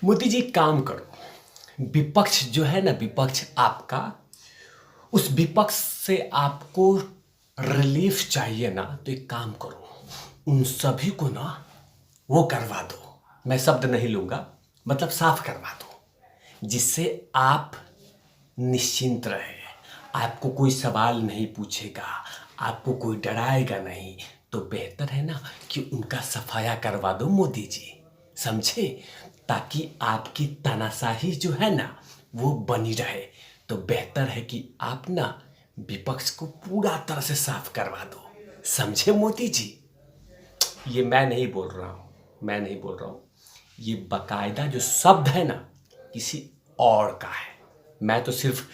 मोदी जी काम करो, विपक्ष जो है ना, विपक्ष आपका, उस विपक्ष से आपको रिलीफ चाहिए ना, तो एक काम करो, उन सभी को ना वो करवा दो। मैं शब्द नहीं लूंगा, मतलब साफ करवा दो, जिससे आप निश्चिंत रहे। आपको कोई सवाल नहीं पूछेगा, आपको कोई डराएगा नहीं। तो बेहतर है ना कि उनका सफाया करवा दो मोदी जी, समझे, ताकि आपकी तानाशाही जो है ना वो बनी रहे। तो बेहतर है कि आप ना विपक्ष को पूरा तरह से साफ करवा दो, समझे मोदी जी। ये मैं नहीं बोल रहा हूँ, मैं नहीं बोल रहा हूँ, ये बाकायदा जो शब्द है ना किसी और का है। मैं तो सिर्फ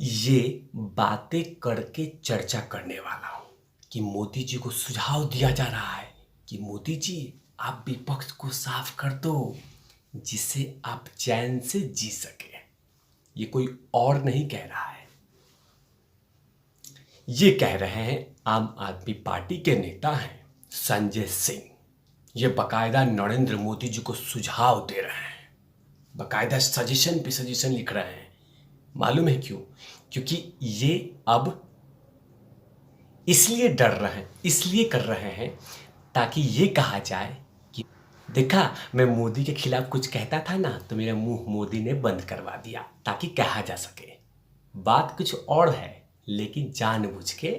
ये बातें करके चर्चा करने वाला हूँ कि मोदी जी को सुझाव दिया जा रहा है कि मोदी जी आप विपक्ष को साफ कर दो, जिससे आप चैन से जी सके। ये कोई और नहीं कह रहा है, ये कह रहे हैं आम आदमी पार्टी के नेता हैं संजय सिंह। ये बाकायदा नरेंद्र मोदी जी को सुझाव दे रहे हैं, बाकायदा सजेशन पे सजेशन लिख रहे हैं। मालूम है क्यों? क्योंकि ये अब इसलिए डर रहे हैं, इसलिए कर रहे हैं ताकि ये कहा जाए कि देखा, मैं मोदी के खिलाफ कुछ कहता था ना तो मेरा मुंह मोदी ने बंद करवा दिया, ताकि कहा जा सके। बात कुछ और है, लेकिन जानबूझ के,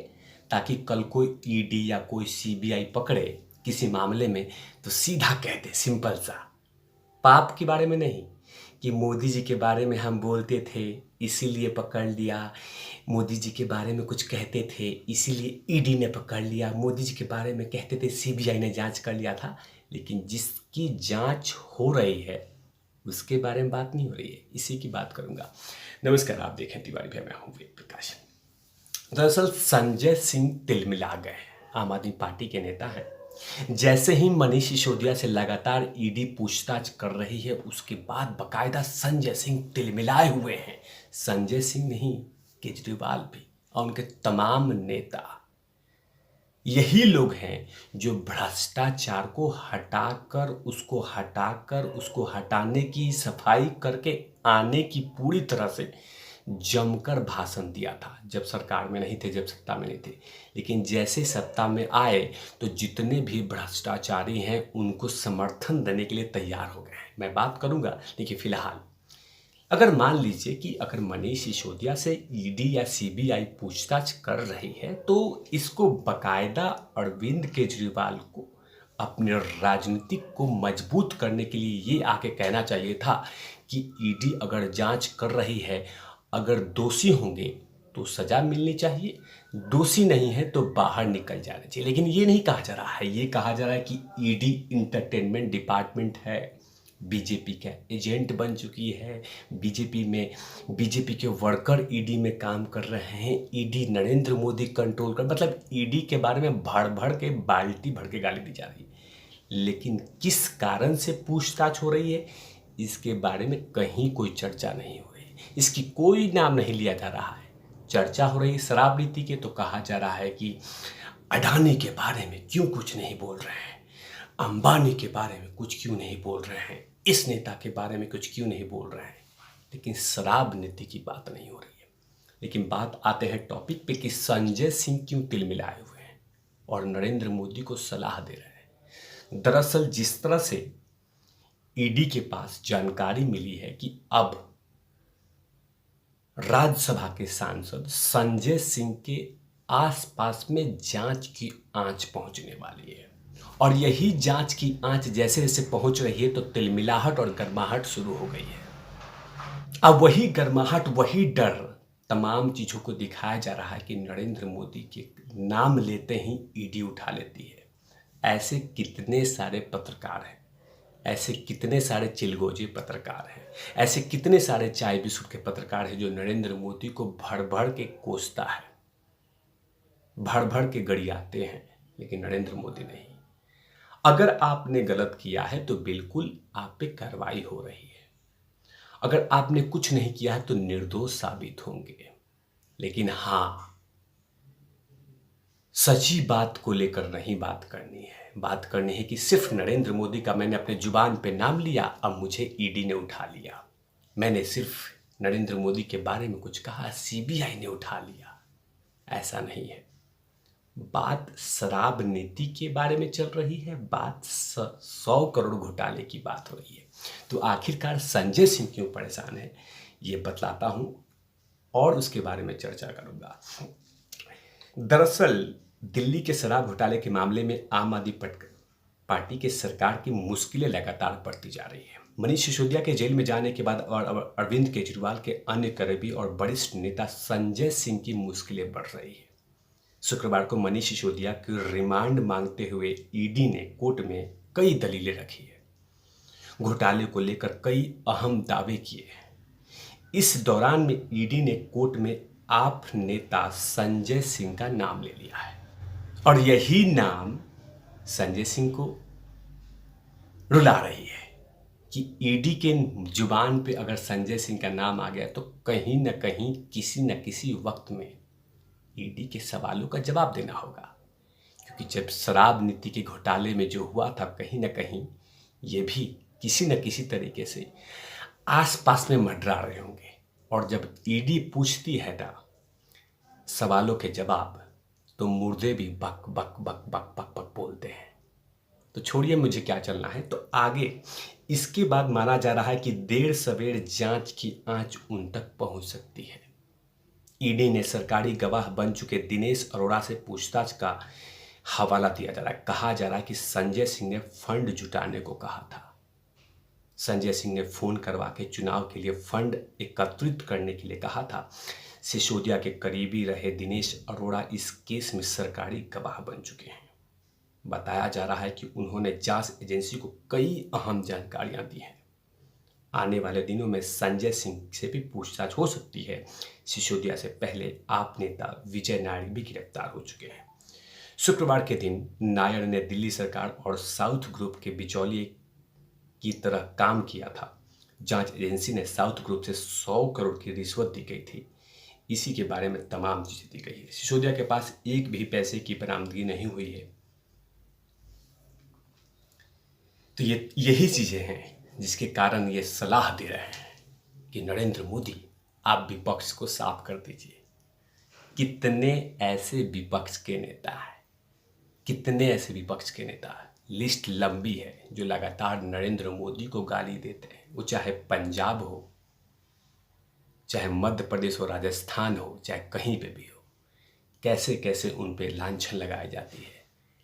ताकि कल कोई ईडी या कोई सीबीआई पकड़े किसी मामले में तो सीधा कह दे, सिंपल सा, पाप के बारे में नहीं कि मोदी जी के बारे में हम बोलते थे इसीलिए पकड़ लिया, मोदी जी के बारे में कुछ कहते थे इसीलिए ईडी ने पकड़ लिया, मोदी जी के बारे में कहते थे सीबीआई ने जांच कर लिया था। लेकिन जिसकी जांच हो रही है उसके बारे में बात नहीं हो रही है, इसी की बात करूंगा। नमस्कार, आप देखें तिवारी भाई, मैं हूं वेद प्रकाश। दरअसल संजय सिंह तिलमिला गए, आम आदमी पार्टी के नेता हैं। जैसे ही मनीष सिसोदिया से लगातार ईडी पूछताछ कर रही है, उसके बाद बकायदा संजय सिंह तिलमिलाए हुए हैं। संजय सिंह नहीं, केजरीवाल भी और उनके तमाम नेता यही लोग हैं जो भ्रष्टाचार को हटाकर उसको हटाने की, सफाई करके आने की पूरी तरह से जमकर भाषण दिया था जब सरकार में नहीं थे, जब सत्ता में नहीं थे। लेकिन जैसे सत्ता में आए तो जितने भी भ्रष्टाचारी हैं उनको समर्थन देने के लिए तैयार हो गए हैं। मैं बात करूंगा, लेकिन फिलहाल अगर मान लीजिए कि अगर मनीष सिसोदिया से ईडी या सीबीआई पूछताछ कर रही है तो इसको बकायदा अरविंद केजरीवाल को अपने राजनीतिक को मजबूत करने के लिए ये आके कहना चाहिए था कि ईडी अगर जांच कर रही है, अगर दोषी होंगे तो सजा मिलनी चाहिए, दोषी नहीं है तो बाहर निकल जाना चाहिए। लेकिन ये नहीं कहा जा रहा है, ये कहा जा रहा है कि ईडी इंटरटेनमेंट डिपार्टमेंट है, बीजेपी का एजेंट बन चुकी है, बीजेपी के वर्कर ईडी में काम कर रहे हैं, ईडी नरेंद्र मोदी कंट्रोल कर, मतलब ईडी के बारे में भर भर के बाल्टी भर के गाली दी जा रही है। लेकिन किस कारण से पूछताछ हो रही है इसके बारे में कहीं कोई चर्चा नहीं हो रही, इसकी कोई नाम नहीं लिया जा रहा है। चर्चा हो रही है शराब नीति के, तो कहा जा रहा है कि अडानी के बारे में क्यों कुछ नहीं बोल रहे हैं, अंबानी के बारे में कुछ क्यों नहीं बोल रहे हैं, इस नेता के बारे में कुछ क्यों नहीं बोल रहे हैं। लेकिन शराब नीति की बात नहीं हो रही है। लेकिन बात आते हैं टॉपिक पे कि संजय सिंह क्यों तिलमिलाए हुए हैं और नरेंद्र मोदी को सलाह दे रहे हैं। दरअसल जिस तरह से ईडी के पास जानकारी मिली है कि अब राज्यसभा के सांसद संजय सिंह के आसपास में जांच की आंच पहुंचने वाली है, और यही जांच की आंच जैसे जैसे पहुंच रही है तो तिलमिलाहट और गर्माहट शुरू हो गई है। अब वही गर्माहट, वही डर तमाम चीज़ों को दिखाया जा रहा है कि नरेंद्र मोदी के नाम लेते ही ईडी उठा लेती है। ऐसे कितने सारे पत्रकार हैं, ऐसे कितने सारे चिलगोजे पत्रकार हैं, ऐसे कितने सारे चाय बिस्कुट के पत्रकार हैं जो नरेंद्र मोदी को भड़ भड़ के कोसता है, भड़ भड़ के गरियाते हैं, लेकिन नरेंद्र मोदी नहीं। अगर आपने गलत किया है तो बिल्कुल आप पे कार्रवाई हो रही है, अगर आपने कुछ नहीं किया है तो निर्दोष साबित होंगे। लेकिन हाँ, सच्ची बात को लेकर नहीं बात करनी है, बात करनी है कि सिर्फ नरेंद्र मोदी का मैंने अपने जुबान पे नाम लिया, अब मुझे ईडी ने उठा लिया। मैंने सिर्फ नरेंद्र मोदी के बारे में कुछ कहा, सीबीआई ने उठा लिया। ऐसा नहीं है। बात शराब नीति के बारे में चल रही है, बात 100 करोड़ घोटाले की बात हो रही है। तो आखिरकार संजय सिंह क्यों परेशान है, ये बतलाता हूं और उसके बारे में चर्चा करूंगा। दरअसल दिल्ली के शराब घोटाले के मामले में आम आदमी पार्टी के सरकार की मुश्किलें लगातार बढ़ती जा रही है। मनीष सिसोदिया के जेल में जाने के बाद और अरविंद केजरीवाल के अन्य करीबी और वरिष्ठ नेता संजय सिंह की मुश्किलें बढ़ रही है। शुक्रवार को मनीष सिसोदिया की रिमांड मांगते हुए ईडी ने कोर्ट में कई दलीलें रखी है। घोटाले को लेकर कई अहम दावे किए हैं। इस दौरान में ईडी ने कोर्ट में आप नेता संजय सिंह का नाम ले लिया है और यही नाम संजय सिंह को रुला रही है कि ईडी के जुबान पे अगर संजय सिंह का नाम आ गया तो कहीं न कहीं किसी न किसी वक्त में ईडी के सवालों का जवाब देना होगा। क्योंकि जब शराब नीति के घोटाले में जो हुआ था, कहीं न कहीं ये भी किसी न किसी तरीके से आसपास में मंडरा रहे होंगे। और जब ईडी पूछती है ना सवालों के जवाब, तो मुर्दे भी बक बक बक बक बक बक बोलते हैं। तो छोड़िए मुझे क्या चलना है, तो आगे इसके बाद माना जा रहा है कि देर सवेर जांच की आंच उन तक पहुंच सकती है। ईडी ने सरकारी गवाह बन चुके दिनेश अरोड़ा से पूछताछ का हवाला दिया जा रहा है। कहा जा रहा है कि संजय सिंह ने फंड जुटाने को कहा था। संजय सिंह ने फोन करवा के चुनाव के लिए फंड एकत्रित करने के लिए कहा था। सिसोदिया के करीबी रहे दिनेश अरोड़ा इस केस में सरकारी गवाह बन चुके हैं। बताया जा रहा है कि उन्होंने जांच एजेंसी को कई अहम जानकारियां दी हैं। आने वाले दिनों में संजय सिंह से भी पूछताछ हो सकती है। सिसोदिया से पहले आप नेता विजय नायर भी गिरफ्तार हो चुके हैं। शुक्रवार के दिन नायर ने दिल्ली सरकार और साउथ ग्रुप के बिचौलिए की तरह काम किया था। जांच एजेंसी ने साउथ ग्रुप से 100 करोड़ की रिश्वत दी गई थी। इसी के बारे में तमाम चीजें दी गई है। सिसोदिया के पास एक भी पैसे की बरामदगी नहीं हुई है। तो यही चीजें हैं जिसके कारण ये सलाह दे रहे हैं कि नरेंद्र मोदी आप विपक्ष को साफ कर दीजिए। कितने ऐसे विपक्ष के नेता हैं, कितने ऐसे विपक्ष के नेता हैं, लिस्ट लंबी है जो लगातार नरेंद्र मोदी को गाली देते हैं। वो चाहे पंजाब हो, चाहे मध्य प्रदेश हो, राजस्थान हो, चाहे कहीं पे भी हो, कैसे कैसे उन पे लांछन लगाई जाती है।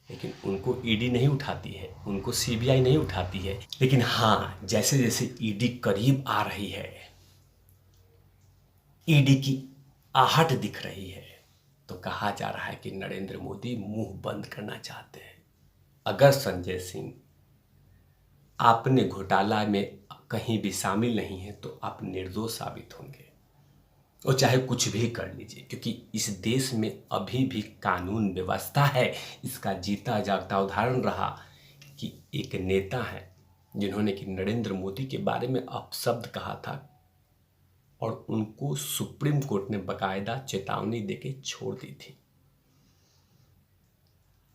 लेकिन उनको ईडी नहीं उठाती है, उनको सीबीआई नहीं उठाती है। लेकिन हाँ, जैसे जैसे ईडी करीब आ रही है, ईडी की आहट दिख रही है, तो कहा जा रहा है कि नरेंद्र मोदी मुंह बंद करना चाहते हैं। अगर संजय सिंह आपने घोटाला में कहीं भी शामिल नहीं है तो आप निर्दोष साबित होंगे, और चाहे कुछ भी कर लीजिए, क्योंकि इस देश में अभी भी कानून व्यवस्था है। इसका जीता जागता उदाहरण रहा कि एक नेता है जिन्होंने कि नरेंद्र मोदी के बारे में अपशब्द कहा था और उनको सुप्रीम कोर्ट ने बाकायदा चेतावनी देके छोड़ दी थी।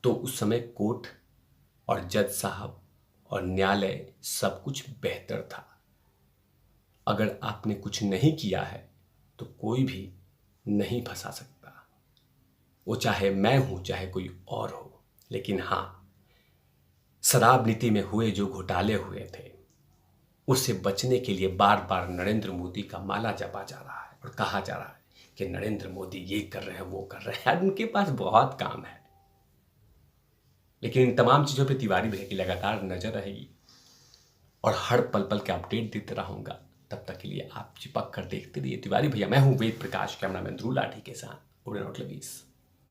तो उस समय कोर्ट और जज साहब और न्यायालय सब कुछ बेहतर था। अगर आपने कुछ नहीं किया है तो कोई भी नहीं फंसा सकता, वो चाहे मैं हूं चाहे कोई और हो। लेकिन हाँ, शराब नीति में हुए जो घोटाले हुए थे उससे बचने के लिए बार बार नरेंद्र मोदी का माला जपा जा रहा है और कहा जा रहा है कि नरेंद्र मोदी ये कर रहे हैं, वो कर रहे हैं। उनके पास बहुत काम है। लेकिन इन तमाम चीज़ों पे तिवारी भैया की लगातार नजर रहेगी और हर पल पल के अपडेट देते रहूँगा। तब तक के लिए आप चिपक कर देखते रहिए तिवारी भैया। मैं हूँ वेद प्रकाश, कैमरामैन ध्रुव लाठी के साथ। उड़े नोट लगीस।